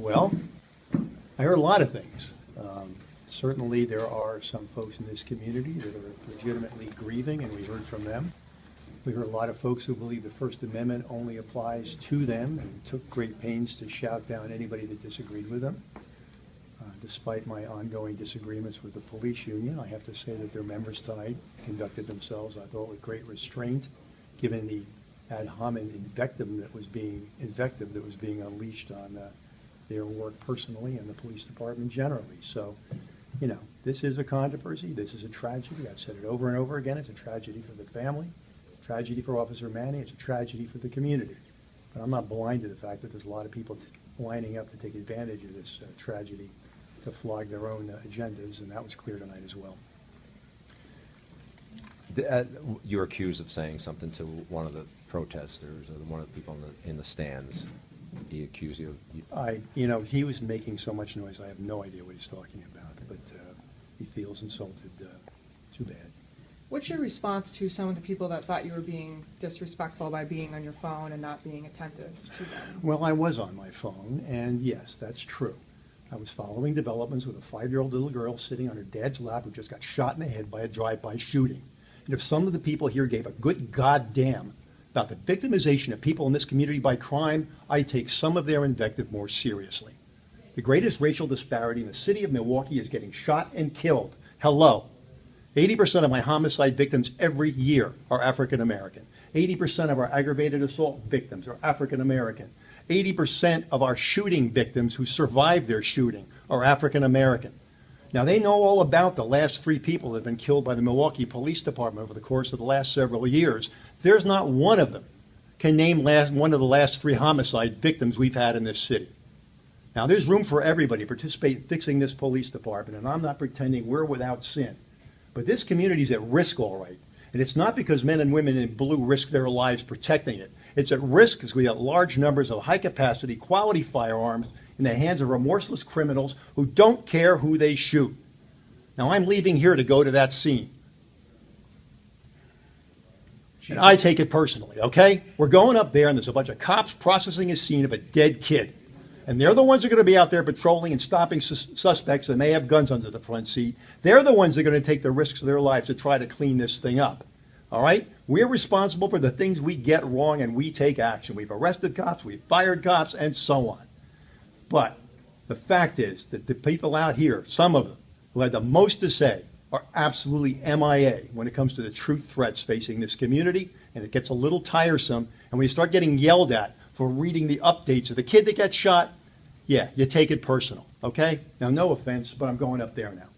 Well, I heard a lot of things. Certainly, there are some folks in this community that are legitimately grieving, and we heard from them. We heard a lot of folks who believe the First Amendment only applies to them and took great pains to shout down anybody that disagreed with them. Despite my ongoing disagreements with the police union, I have to say that their members tonight conducted themselves, I thought, with great restraint, given the ad hominem invective that was being unleashed on their work personally and the police department generally. So, you know, this is a controversy. This is a tragedy. I've said it over and over again. It's a tragedy for the family, a tragedy for Officer Manning. It's a tragedy for the community. But I'm not blind to the fact that there's a lot of people lining up to take advantage of this tragedy to flog their own agendas, and that was clear tonight as well. You were accused of saying something to one of the protesters or one of the people in the stands. He accused you of... He was making so much noise, I have no idea what he's talking about, but he feels insulted. Too bad. What's your response to some of the people that thought you were being disrespectful by being on your phone and not being attentive to them? Well, I was on my phone, and yes, that's true. I was following developments with a 5-year-old little girl sitting on her dad's lap who just got shot in the head by a drive-by shooting. And if some of the people here gave a good goddamn about the victimization of people in this community by crime, I take some of their invective more seriously. The greatest racial disparity in the city of Milwaukee is getting shot and killed. Hello. 80% of my homicide victims every year are African American. 80% of our aggravated assault victims are African American. 80% of our shooting victims who survived their shooting are African American. Now, they know all about the last 3 people that have been killed by the Milwaukee Police Department over the course of the last several years. There's not one of them can name one of the last 3 homicide victims we've had in this city. Now, there's room for everybody to participate in fixing this police department, and I'm not pretending we're without sin. But this community is at risk, all right. And it's not because men and women in blue risk their lives protecting it. It's at risk because we have large numbers of high-capacity, quality firearms in the hands of remorseless criminals who don't care who they shoot. Now, I'm leaving here to go to that scene. And I take it personally, okay? We're going up there, and there's a bunch of cops processing a scene of a dead kid. And they're the ones that are going to be out there patrolling and stopping suspects that may have guns under the front seat. They're the ones that are going to take the risks of their lives to try to clean this thing up. All right? We're responsible for the things we get wrong, and we take action. We've arrested cops, we've fired cops, and so on. But the fact is that the people out here, some of them, who had the most to say, are absolutely MIA when it comes to the true threats facing this community, and it gets a little tiresome. And when you start getting yelled at for reading the updates of the kid that got shot, yeah, you take it personal, okay? Now, no offense, but I'm going up there now.